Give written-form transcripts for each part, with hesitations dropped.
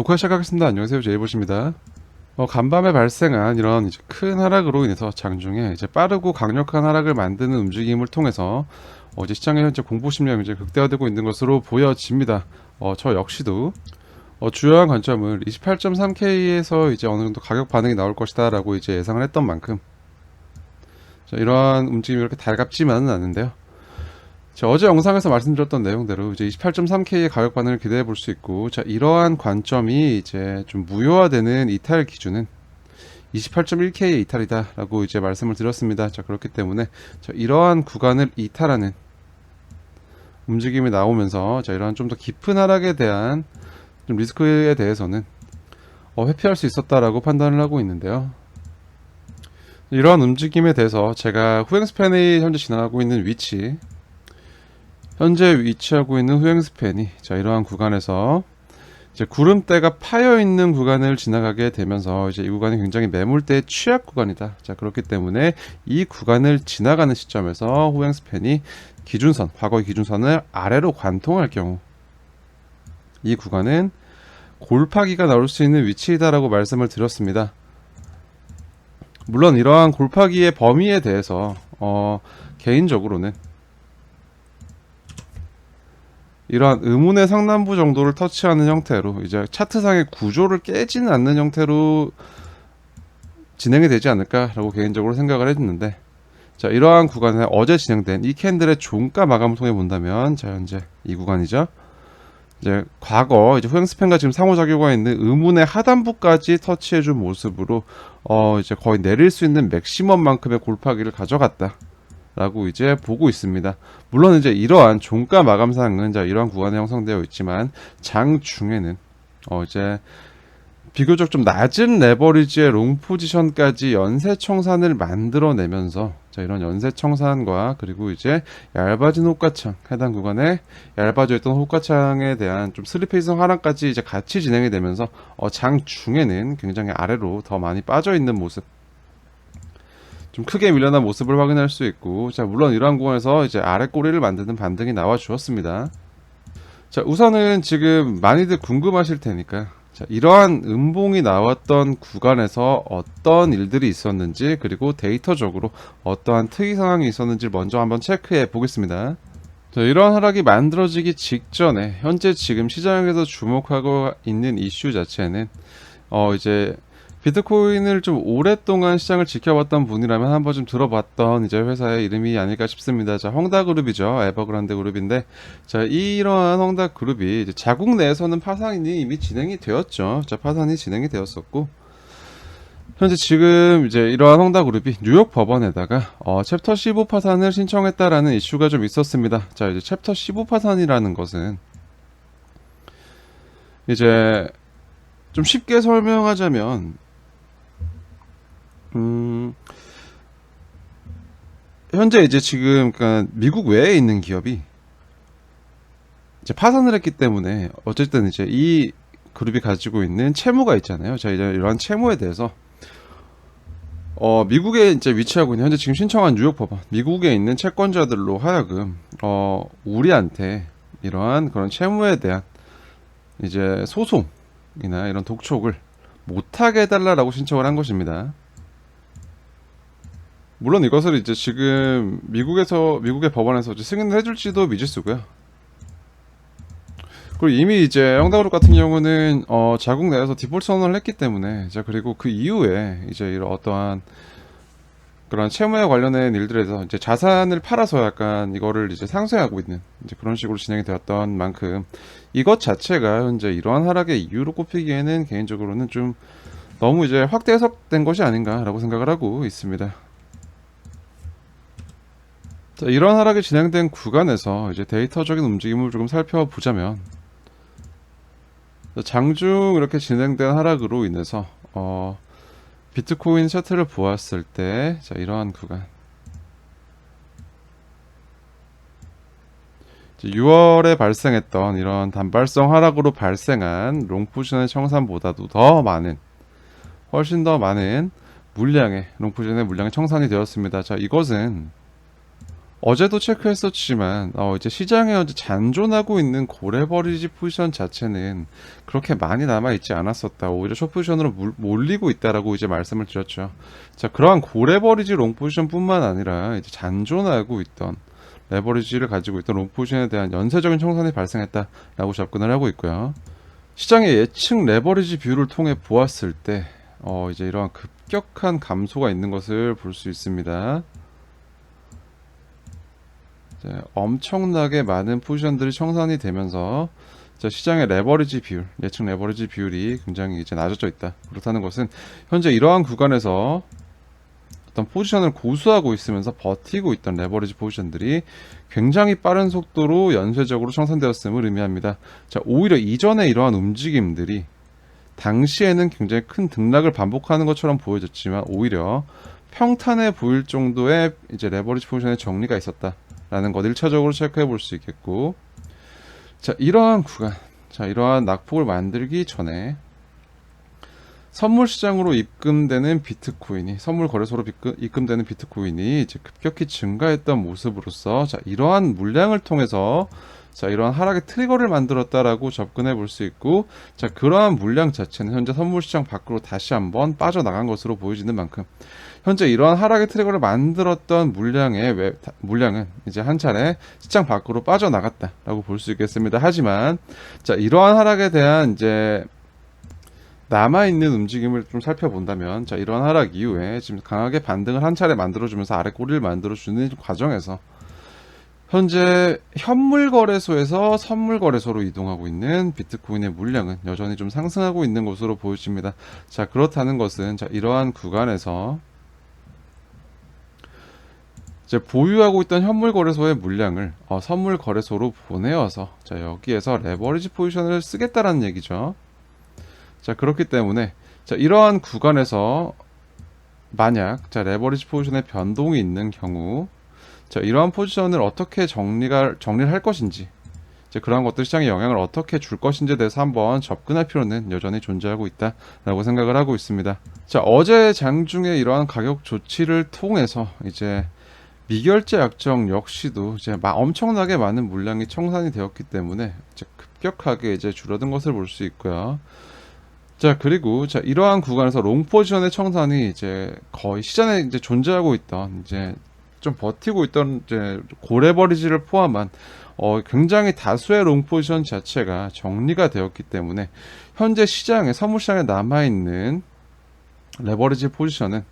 녹화 시작하겠습니다. 안녕하세요, 제이봇입니다. 간밤에 발생한 이런 이제 큰 하락으로 인해서 장중에 이제 빠르고 강력한 하락을 만드는 움직임을 통해서 이제 시장의 현재 공포 심리가 이제 극대화되고 있는 것으로 보여집니다. 저 역시도 주요한 관점을 28.3K에서 이제 어느 정도 가격 반응이 나올 것이다라고 이제 예상을 했던 만큼 이러한 움직임이 그렇게 달갑지만은 않은데요. 어제 영상에서 말씀드렸던 내용대로 이제 28.3K의 가격 반응을 기대해 볼 수 있고, 이러한 관점이 이제 좀 무효화되는 이탈 기준은 28.1K의 이탈이다라고 이제 말씀을 드렸습니다. 그렇기 때문에 이러한 구간을 이탈하는 움직임이 나오면서 이러한 좀 더 깊은 하락에 대한 좀 리스크에 대해서는 회피할 수 있었다라고 판단을 하고 있는데요. 이러한 움직임에 대해서 제가 후행 스팬이 현재 지나가고 있는 위치, 현재 위치하고 있는 후행 스팬이 이러한 구간에서 이제 구름대가 파여 있는 구간을 지나가게 되면서 이제 이 구간이 굉장히 매물대의 취약 구간이다. 그렇기 때문에 이 구간을 지나가는 시점에서 후행 스팬이 기준선, 과거의 기준선을 아래로 관통할 경우 이 구간은 골파기가 나올 수 있는 위치이다라고 말씀을 드렸습니다. 물론 이러한 골파기의 범위에 대해서 개인적으로는 이러한 의문의 상단부 정도를 터치하는 형태로 이제 차트상의 구조를 깨지는 않는 형태로 진행이 되지 않을까라고 개인적으로 생각을 했는데, 이러한 구간에 어제 진행된 이 캔들의 종가 마감을 통해 본다면 현재 이 구간이죠. 이제 과거 이제 후행 스팬과 지금 상호작용과 있는 의문의 하단부까지 터치해준 모습으로 이제 거의 내릴 수 있는 맥시멈만큼의 골파기를 가져갔다. 라고 이제 보고 있습니다. 물론 이제 이러한 종가 마감상은 이러한 구간에 형성되어 있지만 장 중에는 이제 비교적 좀 낮은 레버리지의 롱 포지션까지 연쇄 청산을 만들어내면서 이런 연쇄 청산과 그리고 이제 얇아진 호가창, 해당 구간에 얇아져 있던 호가창에 대한 좀 슬리페이성 하락까지 이제 같이 진행이 되면서 장 중에는 굉장히 아래로 더 많이 빠져 있는 모습, 좀 크게 밀려난 모습을 확인할 수 있고, 물론 이러한 구간에서 이제 아래 꼬리를 만드는 반등이 나와 주었습니다. 우선은 지금 많이들 궁금하실 테니까 이러한 음봉이 나왔던 구간에서 어떤 일들이 있었는지, 그리고 데이터적으로 어떠한 특이 상황이 있었는지 먼저 한번 체크해 보겠습니다. 이러한 하락이 만들어지기 직전에 현재 지금 시장에서 주목하고 있는 이슈 자체는 이제 비트코인을 좀 오랫동안 시장을 지켜봤던 분이라면 한번 좀 들어봤던 이제 회사의 이름이 아닐까 싶습니다. 헝다그룹이죠. 에버그란데 그룹인데, 이러한 헝다그룹이 이제 자국 내에서는 파산이 이미 진행이 되었죠. 파산이 진행이 되었었고, 현재 지금 이제 이러한 헝다그룹이 뉴욕 법원에다가 챕터 15 파산을 신청했다라는 이슈가 좀 있었습니다. 이제 챕터 15 파산이라는 것은 이제 좀 쉽게 설명하자면 현재 이제 지금 그러니까 미국 외에 있는 기업이 이제 파산을 했기 때문에 어쨌든 이제 이 그룹이 가지고 있는 채무가 있잖아요. 이제 이러한 채무에 대해서 미국에 이제 위치하고 있는 현재 지금 신청한 뉴욕 법원, 미국에 있는 채권자들로 하여금 우리한테 이러한 그런 채무에 대한 이제 소송이나 이런 독촉을 못하게 해달라라고 신청을 한 것입니다. 물론 이것을 이제 지금 미국의 법원에서 이제 승인을 해줄지도 미지수고요. 그리고 이미 이제 헝다그룹 같은 경우는 자국 내에서 디폴트 선언을 했기 때문에 그리고 그 이후에 이제 이런 어떠한 그런 채무에 관련된 일들에서 이제 자산을 팔아서 약간 이거를 이제 상쇄하고 있는 이제 그런 식으로 진행이 되었던 만큼 이것 자체가 현재 이러한 하락의 이유로 꼽히기에는 개인적으로는 좀 너무 이제 확대 해석된 것이 아닌가라고 생각을 하고 있습니다. 이런 하락이 진행된 구간에서 이제 데이터적인 움직임을 조금 살펴보자면, 장중 이렇게 진행된 하락으로 인해서 비트코인 차트를 보았을 때 이러한 구간 6월에 발생했던 이런 단발성 하락으로 발생한 롱포지션의 청산보다도 더 많은, 훨씬 더 많은 물량의 롱포지션의 물량이 청산이 되었습니다. 이것은 어제도 체크했었지만 이제 시장에 현재 잔존하고 있는 고래버리지 포지션 자체는 그렇게 많이 남아 있지 않았었다. 오히려 숏 포지션으로 몰리고 있다라고 이제 말씀을 드렸죠. 자, 그러한 고래버리지 롱 포지션뿐만 아니라 이제 잔존하고 있던 레버리지를 가지고 있던 롱 포지션에 대한 연쇄적인 청산이 발생했다라고 접근을 하고 있고요. 시장의 예측 레버리지 뷰를 통해 보았을 때 이제 이러한 급격한 감소가 있는 것을 볼 수 있습니다. 엄청나게 많은 포지션들이 청산이 되면서 시장의 레버리지 비율, 예측 레버리지 비율이 굉장히 이제 낮아져 있다. 그렇다는 것은 현재 이러한 구간에서 어떤 포지션을 고수하고 있으면서 버티고 있던 레버리지 포지션들이 굉장히 빠른 속도로 연쇄적으로 청산되었음을 의미합니다. 자, 오히려 이전에 이러한 움직임들이 당시에는 굉장히 큰 등락을 반복하는 것처럼 보여졌지만 오히려 평탄해 보일 정도의 이제 레버리지 포지션의 정리가 있었다라는 것 1차적으로 체크해 볼 수 있겠고, 자, 이러한 구간, 자, 이러한 낙폭을 만들기 전에 선물 시장으로 입금되는 비트코인이, 선물 거래소로 입금되는 비트코인이 이제 급격히 증가했던 모습으로서, 자, 이러한 물량을 통해서 자, 이러한 하락의 트리거를 만들었다라고 접근해 볼 수 있고, 자, 그러한 물량 자체는 현재 선물 시장 밖으로 다시 한번 빠져나간 것으로 보여지는 만큼 현재 이러한 하락의 트리거를 만들었던 물량은 이제 한 차례 시장 밖으로 빠져나갔다라고 볼 수 있겠습니다. 하지만 자, 이러한 하락에 대한 이제 남아있는 움직임을 좀 살펴본다면, 자, 이러한 하락 이후에 지금 강하게 반등을 한 차례 만들어주면서 아래 꼬리를 만들어주는 과정에서 현재 현물 거래소에서 선물 거래소로 이동하고 있는 비트코인의 물량은 여전히 좀 상승하고 있는 것으로 보여집니다. 자, 그렇다는 것은 자, 이러한 구간에서 이제 보유하고 있던 현물 거래소의 물량을 선물 거래소로 보내어서 자, 여기에서 레버리지 포지션을 쓰겠다라는 얘기죠. 자, 그렇기 때문에 자, 이러한 구간에서 만약 자, 레버리지 포지션에 변동이 있는 경우, 자, 이러한 포지션을 어떻게 정리를 할 것인지, 이제 그러한 것들 시장에 영향을 어떻게 줄 것인지에 대해서 한번 접근할 필요는 여전히 존재하고 있다라고 생각을 하고 있습니다. 자, 어제 장중에 이러한 가격 조치를 통해서 이제 미결제 약정 역시도 이제 엄청나게 많은 물량이 청산이 되었기 때문에 이제 급격하게 이제 줄어든 것을 볼 수 있고요. 자, 그리고 자, 이러한 구간에서 롱 포지션의 청산이 이제 거의 시장에 이제 존재하고 있던 이제 좀 버티고 있던 이제 고래버리지를 포함한 굉장히 다수의 롱 포지션 자체가 정리가 되었기 때문에 현재 시장에, 선물 시장에 남아 있는 레버리지 포지션은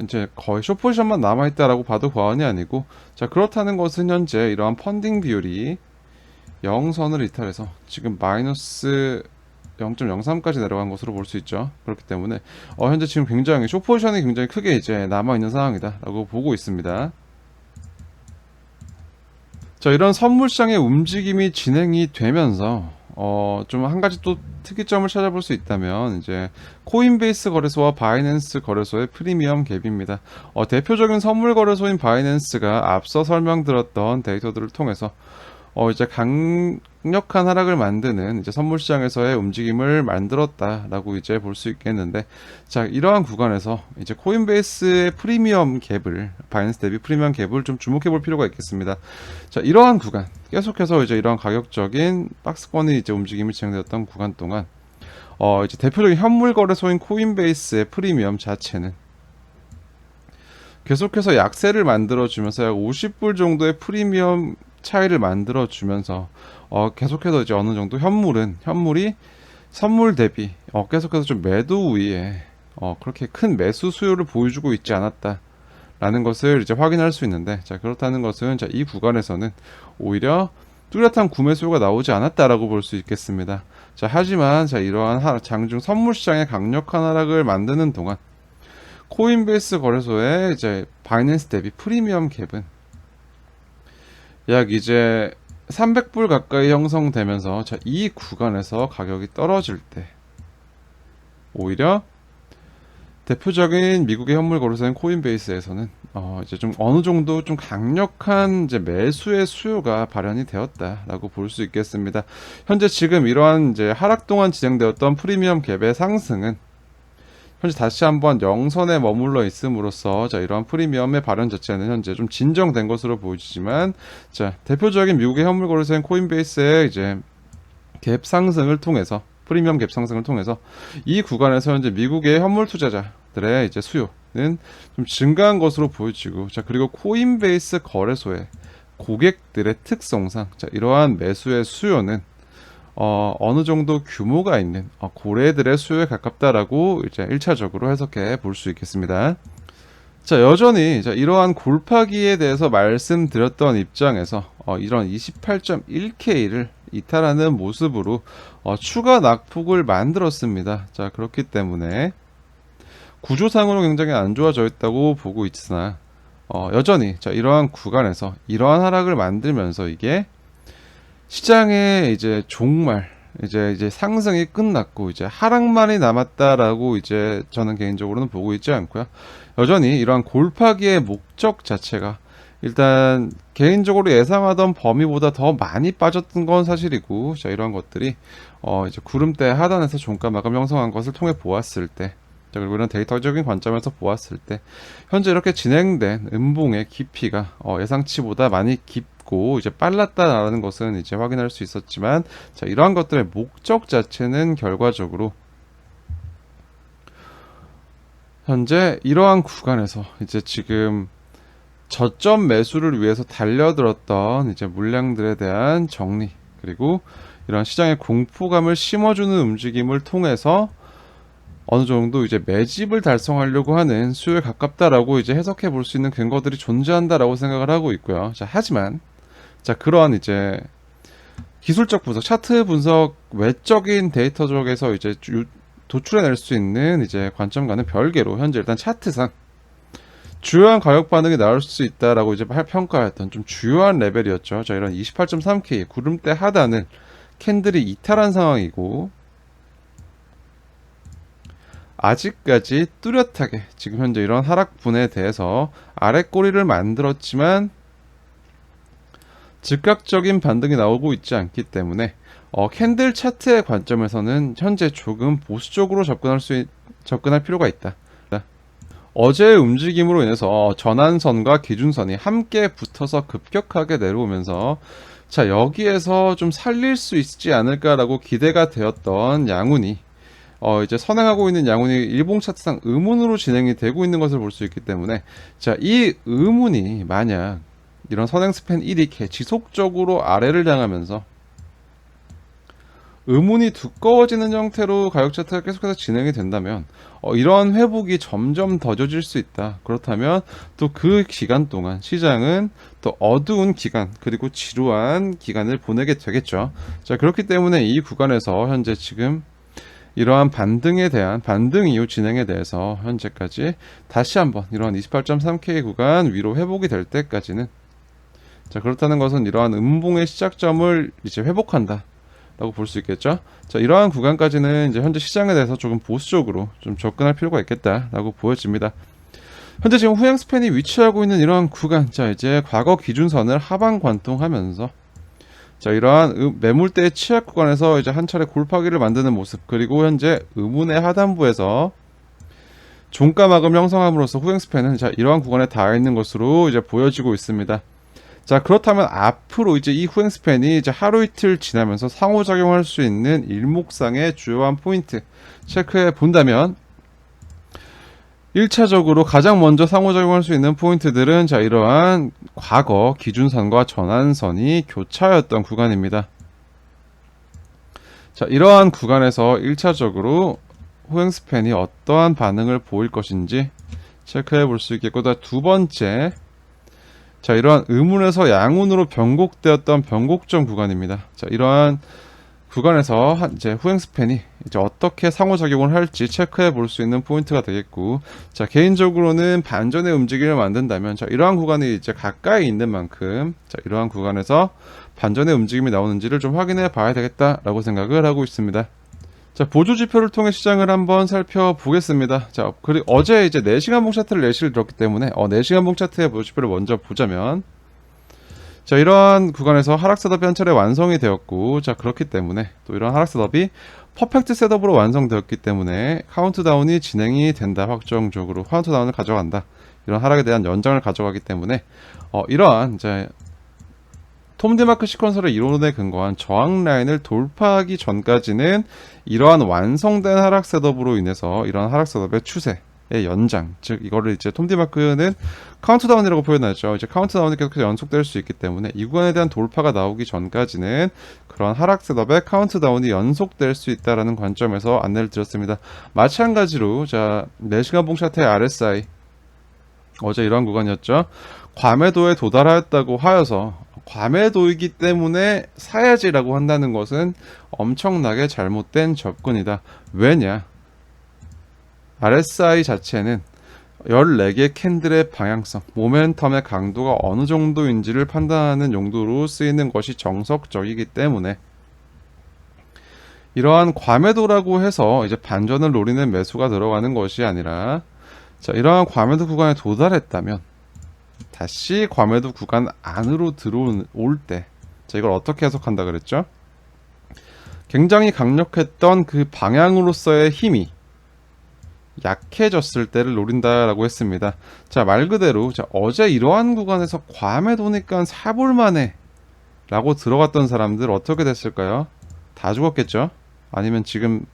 이제 거의 숏 포지션만 남아 있다라고 봐도 과언이 아니고, 자, 그렇다는 것은 현재 이러한 펀딩 비율이 0선을 이탈해서 지금 마이너스 0.03까지 내려간 것으로 볼 수 있죠. 그렇기 때문에 현재 지금 굉장히 숏 포지션이 굉장히 크게 이제 남아 있는 상황이다라고 보고 있습니다. 자, 이런 선물 시장의 움직임이 진행이 되면서 좀 한 가지 또 특이점을 찾아볼 수 있다면 이제 코인베이스 거래소와 바이낸스 거래소의 프리미엄 갭입니다. 대표적인 선물 거래소인 바이낸스가 앞서 설명드렸던 데이터들을 통해서 이제 강력한 하락을 만드는 이제 선물 시장에서의 움직임을 만들었다라고 이제 볼 수 있겠는데, 자, 이러한 구간에서 이제 코인베이스의 프리미엄 갭을, 바이낸스 대비 프리미엄 갭을 좀 주목해 볼 필요가 있겠습니다. 자, 이러한 구간, 계속해서 이제 이러한 가격적인 박스권이 이제 움직임이 진행되었던 구간 동안 이제 대표적인 현물 거래소인 코인베이스의 프리미엄 자체는 계속해서 약세를 만들어주면서 약 50불 정도의 프리미엄 차이를 만들어 주면서 계속해서 이제 어느 정도 현물이 선물 대비 계속해서 좀 매도 우위에 그렇게 큰 매수 수요를 보여주고 있지 않았다라는 것을 이제 확인할 수 있는데, 자, 그렇다는 것은 자, 이 구간에서는 오히려 뚜렷한 구매 수요가 나오지 않았다라고 볼 수 있겠습니다. 자, 하지만 자, 이러한 장중 선물 시장의 강력한 하락을 만드는 동안 코인베이스 거래소의 이제 바이낸스 대비 프리미엄 갭은 약 이제 300불 가까이 형성되면서, 자, 이 구간에서 가격이 떨어질 때 오히려 대표적인 미국의 현물 거래소인 코인베이스에서는 이제 좀 어느 정도 좀 강력한 이제 매수의 수요가 발현이 되었다라고 볼 수 있겠습니다. 현재 지금 이러한 이제 하락 동안 진행되었던 프리미엄 갭의 상승은 현재 다시 한번 영선에 머물러 있음으로써 자 이러한 프리미엄의 발현 자체는 현재 좀 진정된 것으로 보이지만 자 대표적인 미국의 현물 거래소인 코인베이스의 이제 갭 상승을 통해서 프리미엄 갭 상승을 통해서 이 구간에서 현재 미국의 현물 투자자들의 이제 수요는 좀 증가한 것으로 보여지고 자 그리고 코인베이스 거래소의 고객들의 특성상 자 이러한 매수의 수요는 어느 정도 규모가 있는 고래들의 수요에 가깝다라고 이제 1차적으로 해석해 볼 수 있겠습니다. 자 여전히 자 이러한 골파기에 대해서 말씀드렸던 입장에서 이런 28.1K를 이탈하는 모습으로 추가 낙폭을 만들었습니다. 자 그렇기 때문에 구조상으로 굉장히 안 좋아져 있다고 보고 있으나 여전히 자 이러한 구간에서 이러한 하락을 만들면서 이게 시장의 이제 종말 이제 상승이 끝났고 이제 하락만이 남았다라고 이제 저는 개인적으로는 보고 있지 않고요. 여전히 이러한 골파기의 목적 자체가 일단 개인적으로 예상하던 범위보다 더 많이 빠졌던 건 사실이고 자 이러한 것들이 이제 구름대 하단에서 종가 마감 형성한 것을 통해 보았을 때 자 그리고 이런 데이터적인 관점에서 보았을 때 현재 이렇게 진행된 음봉의 깊이가 예상치보다 많이 깊고 이제 빨랐다라는 것은 이제 확인할 수 있었지만 자 이러한 것들의 목적 자체는 결과적으로 현재 이러한 구간에서 이제 지금 저점 매수를 위해서 달려들었던 이제 물량들에 대한 정리 그리고 이런 시장의 공포감을 심어주는 움직임을 통해서 어느 정도 이제 매집을 달성하려고 하는 수요에 가깝다라고 이제 해석해 볼 수 있는 근거들이 존재한다라고 생각을 하고 있고요. 자 하지만 자 그러한 이제 기술적 분석, 차트 분석, 외적인 데이터적에서 이제 도출해낼 수 있는 이제 관점과는 별개로 현재 일단 차트상 주요한 가격 반응이 나올 수 있다라고 이제 평가했던 좀 주요한 레벨이었죠. 자 이런 28.3K 구름대 하단을 캔들이 이탈한 상황이고 아직까지 뚜렷하게 지금 현재 이런 하락분에 대해서 아래 꼬리를 만들었지만 즉각적인 반등이 나오고 있지 않기 때문에 캔들 차트의 관점에서는 현재 조금 보수적으로 접근할 필요가 있다. 어제의 움직임으로 인해서 전환선과 기준선이 함께 붙어서 급격하게 내려오면서 자 여기에서 좀 살릴 수 있지 않을까라고 기대가 되었던 양운이 이제 선행하고 있는 양운이 일봉 차트상 의문으로 진행이 되고 있는 것을 볼 수 있기 때문에 자 이 의문이 만약 이런 선행 스팬 1이 지속적으로 아래를 향하면서 의문이 두꺼워지는 형태로 가격 차트가 계속해서 진행이 된다면 이러한 회복이 점점 더뎌질 수 있다. 그렇다면 또 그 기간 동안 시장은 또 어두운 기간 그리고 지루한 기간을 보내게 되겠죠. 자 그렇기 때문에 이 구간에서 현재 지금 이러한 반등에 대한 반등 이후 진행에 대해서 현재까지 다시 한번 이러한 28.3K 구간 위로 회복이 될 때까지는 자 그렇다는 것은 이러한 음봉의 시작점을 이제 회복한다 라고 볼 수 있겠죠. 자 이러한 구간까지는 이제 현재 시장에 대해서 조금 보수적으로 좀 접근할 필요가 있겠다 라고 보여집니다. 현재 지금 후행 스팬이 위치하고 있는 이러한 구간 자 이제 과거 기준선을 하방 관통하면서 자 이러한 매물대의 취약 구간에서 이제 한 차례 골파기를 만드는 모습 그리고 현재 의문의 하단부에서 종가 마감 형성함으로써 후행 스팬은 자 이러한 구간에 닿아 있는 것으로 이제 보여지고 있습니다. 자 그렇다면 앞으로 이제 이 후행 스팬이 이제 하루 이틀 지나면서 상호작용할 수 있는 일목상의 주요한 포인트 체크해 본다면 1차적으로 가장 먼저 상호작용할 수 있는 포인트들은 자 이러한 과거 기준선과 전환선이 교차였던 구간입니다. 자 이러한 구간에서 1차적으로 후행 스팬이 어떠한 반응을 보일 것인지 체크해 볼 수 있겠고 두 번째 자 이러한 의문에서 양운으로 변곡되었던 변곡점 구간입니다. 자 이러한 구간에서 이제 후행 스팬이 이제 어떻게 상호작용을 할지 체크해 볼 수 있는 포인트가 되겠고 자 개인적으로는 반전의 움직임을 만든다면 자 이러한 구간이 이제 가까이 있는 만큼 자 이러한 구간에서 반전의 움직임이 나오는지를 좀 확인해 봐야 되겠다라고 생각을 하고 있습니다. 자 보조 지표를 통해 시장을 한번 살펴보겠습니다. 자 그리고 어제 이제 4시간 봉 차트를 예시를 들었기 때문에 4시간 봉 차트의 보조 지표를 먼저 보자면 자 이러한 구간에서 하락 셋업이 한 차례 완성이 되었고 자 그렇기 때문에 또 이런 하락 셋업이 퍼펙트 셋업으로 완성되었기 때문에 카운트다운이 진행이 된다. 확정적으로 카운트다운을 가져간다. 이런 하락에 대한 연장을 가져가기 때문에 이러한 이제 톰 디마크 시퀀서의 이론에 근거한 저항 라인을 돌파하기 전까지는 이러한 완성된 하락 셋업으로 인해서 이러한 하락 셋업의 추세의 연장, 즉 이거를 이제 톰 디마크는 카운트다운이라고 표현하죠. 이제 카운트다운이 계속해서 연속될 수 있기 때문에 이 구간에 대한 돌파가 나오기 전까지는 그런 하락 셋업의 카운트다운이 연속될 수 있다라는 관점에서 안내를 드렸습니다. 마찬가지로 자 4시간 봉 차트의 RSI 어제 이러한 구간이었죠. 과매도에 도달하였다고 하여서 과매도이기 때문에 사야지라고 한다는 것은 엄청나게 잘못된 접근이다. 왜냐? RSI 자체는 14개 캔들의 방향성, 모멘텀의 강도가 어느 정도인지를 판단하는 용도로 쓰이는 것이 정석적이기 때문에 이러한 과매도라고 해서 이제 반전을 노리는 매수가 들어가는 것이 아니라 자, 이러한 과매도 구간에 도달했다면 다시 과매도 구간 안으로 들어올 때, 자, 이걸 어떻게 해석한다 그랬죠? 굉장히 강력했던 그 방향으로서의 힘이 약해졌을 때를 노린다라고 했습니다. 자, 말 그대로 자, 어제 이러한 구간에서 과매도니까 사볼만해 라고 들어갔던 사람들 어떻게 됐을까요? 다 죽었겠죠? 아니면 지금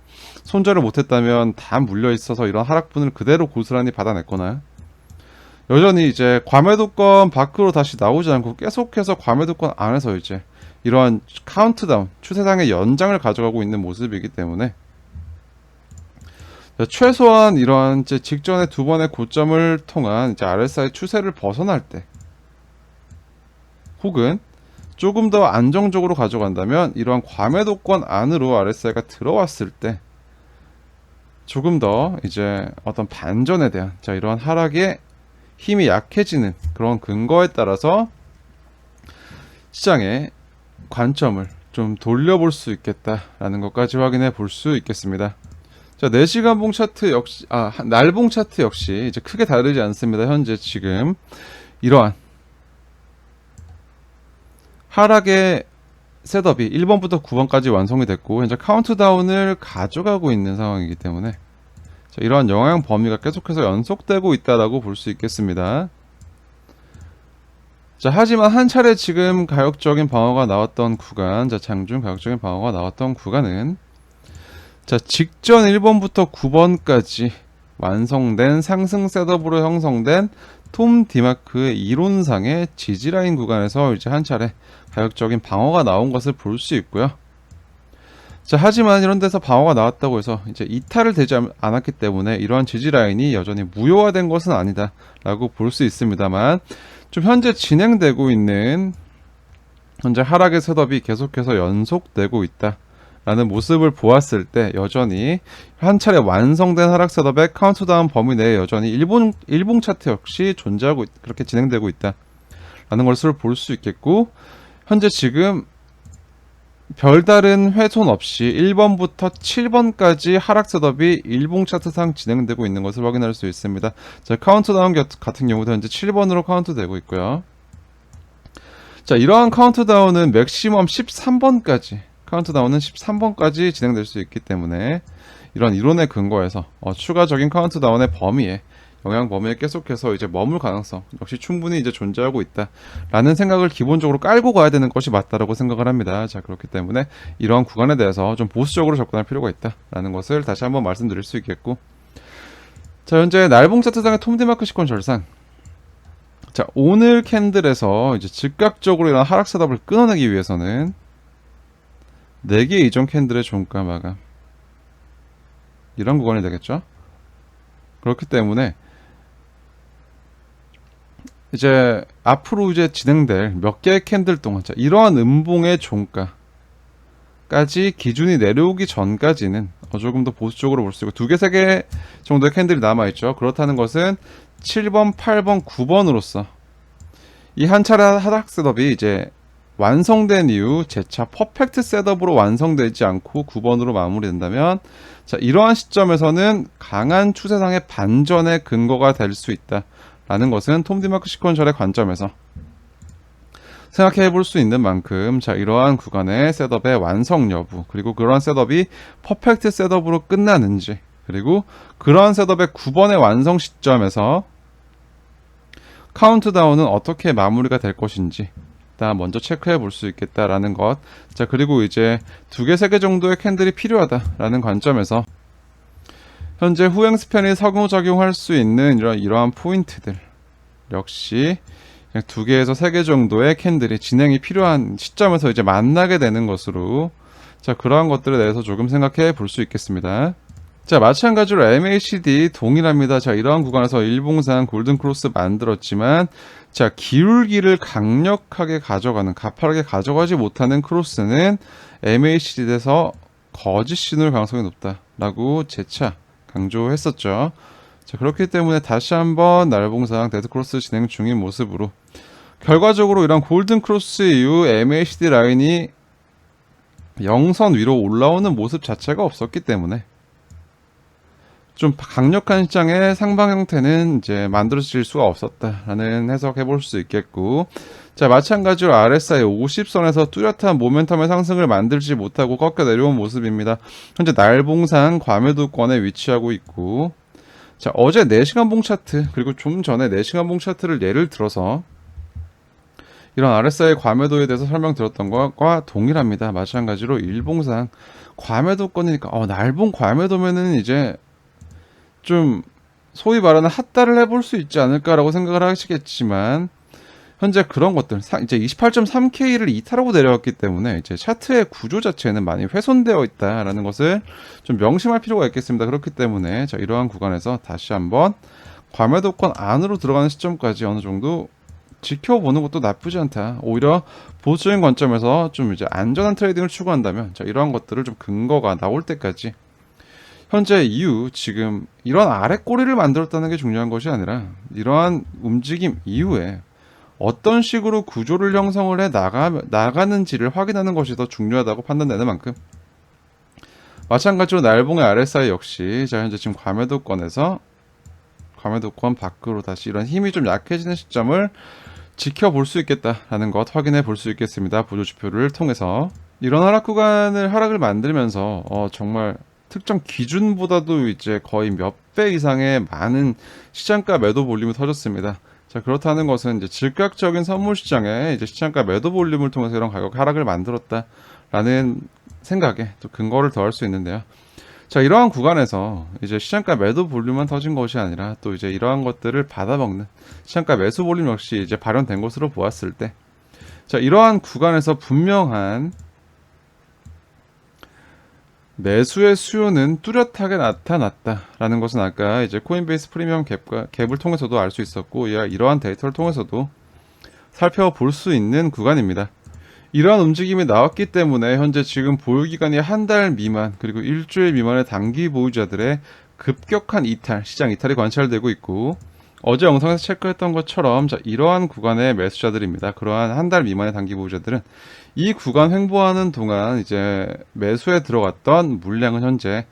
손절을 못했다면 다 물려 있어서 이런 하락분을 그대로 고스란히 받아냈거나 여전히 이제 과매도권 밖으로 다시 나오지 않고 계속해서 과매도권 안에서 이제 이러한 카운트다운 추세상의 연장을 가져가고 있는 모습이기 때문에 최소한 이러한 이제 직전에 두 번의 고점을 통한 이제 RSI 추세를 벗어날 때 혹은 조금 더 안정적으로 가져간다면 이러한 과매도권 안으로 RSI가 들어왔을 때 조금 더 이제 어떤 반전에 대한 자 이러한 하락의 힘이 약해지는 그런 근거에 따라서 시장의 관점을 좀 돌려볼 수 있겠다라는 것까지 확인해 볼 수 있겠습니다. 자, 4시간 봉 차트 역시 날봉 차트 역시 이제 크게 다르지 않습니다. 현재 지금 이러한 하락의 셋업이 1번부터 9번까지 완성이 됐고 현재 카운트다운을 가져가고 있는 상황이기 때문에 자, 이러한 영향 범위가 계속해서 연속되고 있다라고 볼 수 있겠습니다. 자, 하지만 한 차례 지금 가격적인 방어가 나왔던 구간, 자, 장중 가격적인 방어가 나왔던 구간은 자, 직전 1번부터 9번까지 완성된 상승 셋업으로 형성된 톰 디마크의 이론상의 지지라인 구간에서 이제 한 차례 가격적인 방어가 나온 것을 볼 수 있고요. 자, 하지만 이런 데서 방어가 나왔다고 해서 이제 이탈을 되지 않았기 때문에 이러한 지지라인이 여전히 무효화된 것은 아니다 라고 볼 수 있습니다만 좀 현재 진행되고 있는 현재 하락의 셋업이 계속해서 연속되고 있다 라는 모습을 보았을 때 여전히 한 차례 완성된 하락 셋업의 카운트다운 범위 내에 여전히 일봉 차트 역시 존재하고 그렇게 진행되고 있다 라는 것을 볼 수 있겠고 현재 지금 별다른 훼손 없이 1번부터 7번까지 하락 셋업이 일봉 차트상 진행되고 있는 것을 확인할 수 있습니다. 자, 카운트다운 같은 경우도 현재 7번으로 카운트되고 있고요. 자, 이러한 카운트다운은 맥시멈 13번까지 카운트다운은 13번까지 진행될 수 있기 때문에 이런 이론에 근거해서 추가적인 카운트다운의 범위에 영향 범위에 계속해서 이제 머물 가능성 역시 충분히 이제 존재하고 있다라는 생각을 기본적으로 깔고 가야 되는 것이 맞다라고 생각을 합니다. 자, 그렇기 때문에 이러한 구간에 대해서 좀 보수적으로 접근할 필요가 있다라는 것을 다시 한번 말씀드릴 수 있겠고, 자, 현재 날봉 차트상의 톰 디마크 시권 절상. 자, 오늘 캔들에서 이제 즉각적으로 이런 하락 셋업을 끊어내기 위해서는 4개 이전 캔들의 종가 마감 이런 구간이 되겠죠. 그렇기 때문에 이제 앞으로 이제 진행될 몇 개의 캔들 동안 자, 이러한 음봉의 종가까지 기준이 내려오기 전까지는 조금 더 보수적으로 볼 수 있고 2개, 3개 정도의 캔들이 남아있죠. 그렇다는 것은 7번, 8번, 9번으로서 이 한 차례 하락 셋업이 이제 완성된 이후 재차 퍼펙트 셋업으로 완성되지 않고 9번으로 마무리된다면 자, 이러한 시점에서는 강한 추세상의 반전의 근거가 될 수 있다 라는 것은 톰 디마크 시퀀셜의 관점에서 생각해 볼 수 있는 만큼 자 이러한 구간의 셋업의 완성 여부 그리고 그러한 셋업이 퍼펙트 셋업으로 끝나는지 그리고 그러한 셋업의 9번의 완성 시점에서 카운트다운은 어떻게 마무리가 될 것인지 일단 먼저 체크해 볼 수 있겠다라는 것. 자 그리고 이제 2개, 3개 정도의 캔들이 필요하다라는 관점에서 현재 후행 스팬이 상호작용할 수 있는 이러한 포인트들 역시 2개에서 3개 정도의 캔들이 진행이 필요한 시점에서 이제 만나게 되는 것으로 자 그러한 것들에 대해서 조금 생각해 볼 수 있겠습니다. 자 마찬가지로 MACD 동일합니다. 자 이러한 구간에서 일봉상 골든크로스 만들었지만 자 기울기를 강력하게 가져가는 가파르게 가져가지 못하는 크로스는 MACD에서 거짓 신호일 가능성이 높다라고 재차 강조했었죠. 자 그렇기 때문에 다시 한번 날봉상 데드크로스 진행 중인 모습으로 결과적으로 이런 골든크로스 이후 MACD 라인이 영선 위로 올라오는 모습 자체가 없었기 때문에 좀 강력한 시장의 상방 형태는 이제 만들어질 수가 없었다라는 해석해 볼 수 있겠고 자 마찬가지로 RSI 50선에서 뚜렷한 모멘텀의 상승을 만들지 못하고 꺾여 내려온 모습입니다. 현재 날봉상 과매도권에 위치하고 있고 자 어제 4시간 봉 차트 그리고 좀 전에 4시간 봉 차트를 예를 들어서 이런 RSI 과매도에 대해서 설명드렸던 것과 동일합니다. 마찬가지로 일봉상 과매도권이니까 날봉 과매도면은 이제 좀 소위 말하는 핫다를 해볼 수 있지 않을까라고 생각을 하시겠지만 현재 그런 것들 이제 28.3K를 이탈하고 내려왔기 때문에 이제 차트의 구조 자체는 많이 훼손되어 있다라는 것을 좀 명심할 필요가 있겠습니다. 그렇기 때문에 자 이러한 구간에서 다시 한번 과매도권 안으로 들어가는 시점까지 어느 정도 지켜보는 것도 나쁘지 않다. 오히려 보수적인 관점에서 좀 이제 안전한 트레이딩을 추구한다면 자 이러한 것들을 좀 근거가 나올 때까지 현재 이후 지금 이런 아래 꼬리를 만들었다는 게 중요한 것이 아니라 이러한 움직임 이후에 어떤 식으로 구조를 형성을 해 나가는지를 확인하는 것이 더 중요하다고 판단되는 만큼 마찬가지로 날봉의 RSI 역시 자 현재 지금 과매도권에서 과매도권 밖으로 다시 이런 힘이 좀 약해지는 시점을 지켜볼 수 있겠다라는 것 확인해 볼 수 있겠습니다. 보조지표를 통해서 이런 하락을 만들면서 정말 특정 기준보다도 이제 거의 몇 배 이상의 많은 시장가 매도 볼륨이 터졌습니다. 자 그렇다는 것은 이제 즉각적인 선물 시장에 이제 시장가 매도 볼륨을 통해서 이런 가격 하락을 만들었다라는 생각에 또 근거를 더할 수 있는데요. 자 이러한 구간에서 이제 시장가 매도 볼륨만 터진 것이 아니라 또 이제 이러한 것들을 받아먹는 시장가 매수 볼륨 역시 이제 발현된 것으로 보았을 때 자 이러한 구간에서 분명한 매수의 수요는 뚜렷하게 나타났다라는 것은 아까 이제 코인베이스 프리미엄 갭을 통해서도 알 수 있었고 이러한 데이터를 통해서도 살펴볼 수 있는 구간입니다. 이러한 움직임이 나왔기 때문에 현재 지금 보유기간이 한 달 미만 그리고 일주일 미만의 단기 보유자들의 급격한 이탈, 시장 이탈이 관찰되고 있고 어제 영상에서 체크했던 것처럼 자 이러한 구간의 매수자들입니다. 그러한 한 달 미만의 단기 보유자들은 이 구간 횡보하는 동안 이제 매수에 들어갔던 물량은 현재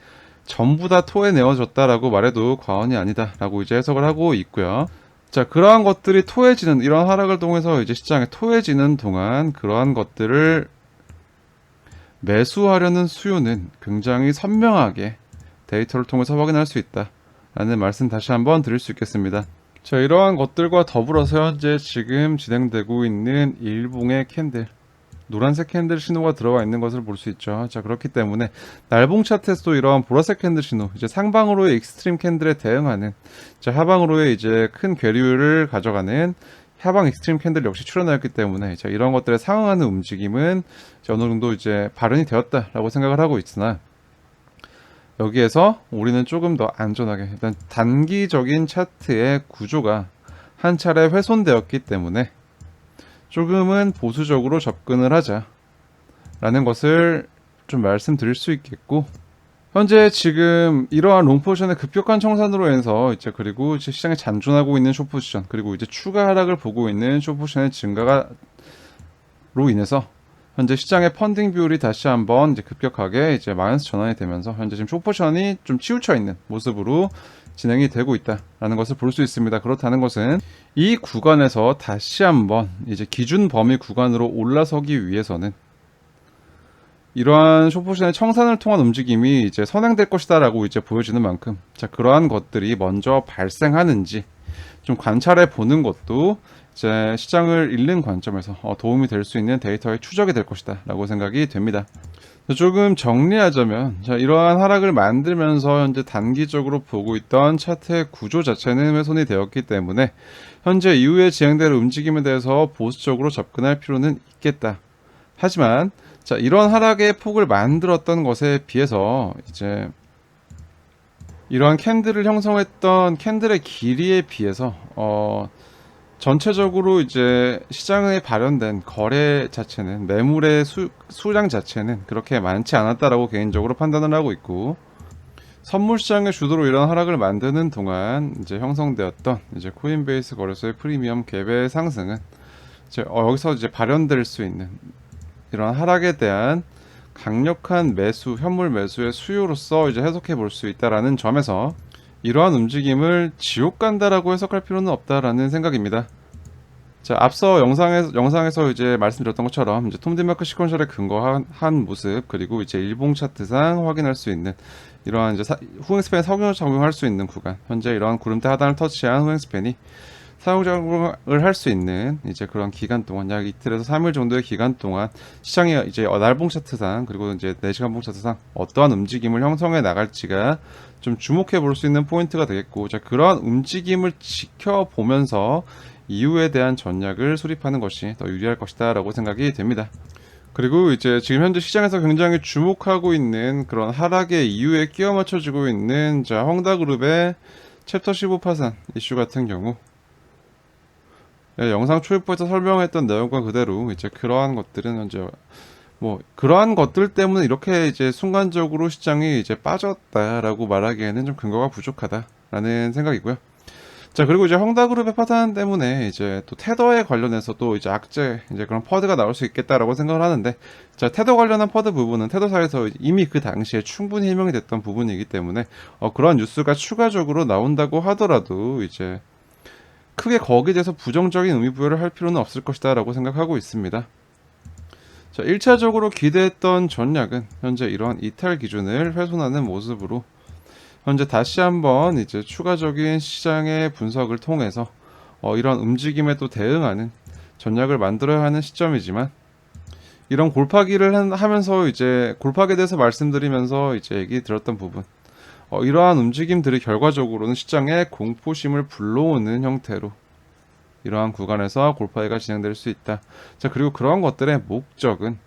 전부 다 토해내어졌다라고 말해도 과언이 아니다라고 이제 해석을 하고 있고요. 자 그러한 것들이 토해지는 이런 하락을 통해서 이제 시장에 토해지는 동안 그러한 것들을 매수하려는 수요는 굉장히 선명하게 데이터를 통해서 확인할 수 있다라는 말씀 다시 한번 드릴 수 있겠습니다. 자 이러한 것들과 더불어서 현재 지금 진행되고 있는 일봉의 캔들 노란색 캔들 신호가 들어와 있는 것을 볼 수 있죠. 자 그렇기 때문에 날봉 차트에서도 이러한 보라색 캔들 신호 이제 상방으로의 익스트림 캔들에 대응하는 자 하방으로의 이제 큰 괴류를 가져가는 하방 익스트림 캔들 역시 출현하였기 때문에 자 이런 것들에 상응하는 움직임은 어느 정도 이제 발현이 되었다라고 생각을 하고 있으나 여기에서 우리는 조금 더 안전하게 일단 단기적인 차트의 구조가 한 차례 훼손되었기 때문에 조금은 보수적으로 접근을 하자라는 것을 좀 말씀드릴 수 있겠고 현재 지금 이러한 롱포지션의 급격한 청산으로 인해서 이제 그리고 이제 시장에 잔존하고 있는 숏포지션 그리고 이제 추가 하락을 보고 있는 숏포지션의 증가로 인해서 현재 시장의 펀딩 비율이 다시 한번 이제 급격하게 이제 마이너스 전환이 되면서 현재 지금 숏포지션이 좀 치우쳐 있는 모습으로 진행이 되고 있다라는 것을 볼 수 있습니다. 그렇다는 것은 이 구간에서 다시 한번 이제 기준 범위 구간으로 올라서기 위해서는 이러한 숏포지션의 청산을 통한 움직임이 이제 선행될 것이다라고 이제 보여지는 만큼, 자, 그러한 것들이 먼저 발생하는지 좀 관찰해 보는 것도 이제 시장을 읽는 관점에서 도움이 될 수 있는 데이터의 추적이 될 것이다라고 생각이 됩니다. 조금 정리하자면, 자, 이러한 하락을 만들면서 현재 단기적으로 보고 있던 차트의 구조 자체는 훼손이 되었기 때문에 현재 이후에 진행될 움직임에 대해서 보수적으로 접근할 필요는 있겠다. 하지만 자, 이런 하락의 폭을 만들었던 것에 비해서 이제 이러한 캔들을 형성했던 캔들의 길이에 비해서 전체적으로 이제 시장에 발현된 거래 자체는, 매물의 수량 자체는 그렇게 많지 않았다라고 개인적으로 판단을 하고 있고, 선물 시장의 주도로 이런 하락을 만드는 동안 이제 형성되었던 이제 코인베이스 거래소의 프리미엄 갭의 상승은 이제 여기서 이제 발현될 수 있는 이런 하락에 대한 강력한 매수, 현물 매수의 수요로서 이제 해석해 볼 수 있다라는 점에서 이러한 움직임을 지옥 간다라고 해석할 필요는 없다라는 생각입니다. 자, 앞서 영상에서 이제 말씀드렸던 것처럼 이제 톰디마크 시퀀셜에 근거한 모습, 그리고 이제 일봉 차트상 확인할 수 있는 이러한 이제 후행스팬에 상호 작용할 수 있는 구간, 현재 이러한 구름대 하단을 터치한 후행스팬이 상호작용을 할 수 있는 이제 그런 기간 동안, 약 이틀에서 3일 정도의 기간 동안 시장이 이제 날봉 차트상, 그리고 이제 4시간 봉 차트상 어떠한 움직임을 형성해 나갈지가 좀 주목해 볼 수 있는 포인트가 되겠고, 자, 그러한 움직임을 지켜보면서 이후에 대한 전략을 수립하는 것이 더 유리할 것이다 라고 생각이 됩니다. 그리고 이제 지금 현재 시장에서 굉장히 주목하고 있는 그런 하락의 이유에 끼워 맞춰지고 있는, 자, 헝다그룹의 챕터 15 파산 이슈 같은 경우, 영상 초입부에서 설명했던 내용과 그대로 이제 그러한 것들은 현재 뭐 그러한 것들 때문에 이렇게 이제 순간적으로 시장이 이제 빠졌다라고 말하기에는 좀 근거가 부족하다라는 생각이고요. 자, 그리고 이제 헝다그룹의 파산 때문에 이제 또 테더에 관련해서 또 이제 악재, 이제 그런 퍼드가 나올 수 있겠다라고 생각을 하는데, 자, 테더 관련한 퍼드 부분은 테더사에서 이미 그 당시에 충분히 해명이 됐던 부분이기 때문에 그런 뉴스가 추가적으로 나온다고 하더라도 이제 크게 거기에 대해서 부정적인 의미 부여를 할 필요는 없을 것이다 라고 생각하고 있습니다. 자, 1차적으로 기대했던 전략은 현재 이러한 이탈 기준을 훼손하는 모습으로 현재 다시 한번 이제 추가적인 시장의 분석을 통해서 이런 움직임에 또 대응하는 전략을 만들어야 하는 시점이지만, 이런 골파기를 하면서 이제 골파기에 대해서 말씀드리면서 이제 얘기 들었던 부분, 이러한 움직임들이 결과적으로는 시장에 공포심을 불러오는 형태로 이러한 구간에서 골파기가 진행될 수 있다. 자, 그리고 그러한 것들의 목적은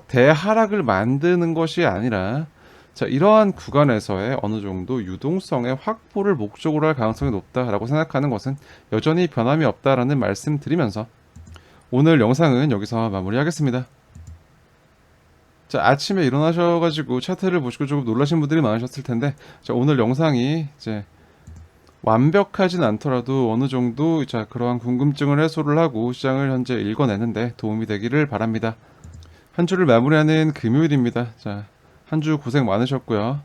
대하락을 만드는 것이 아니라, 자, 이러한 구간에서의 어느 정도 유동성의 확보를 목적으로 할 가능성이 높다라고 생각하는 것은 여전히 변함이 없다라는 말씀 드리면서 오늘 영상은 여기서 마무리하겠습니다. 자, 아침에 일어나셔가지고 차트를 보시고 조금 놀라신 분들이 많으셨을 텐데, 자, 오늘 영상이 이제 완벽하진 않더라도 어느 정도 자, 그러한 궁금증을 해소를 하고 시장을 현재 읽어내는데 도움이 되기를 바랍니다. 한 주를 마무리하는 금요일입니다. 자, 한 주 고생 많으셨고요.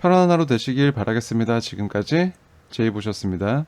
편안한 하루 되시길 바라겠습니다. 지금까지 제이보셨습니다.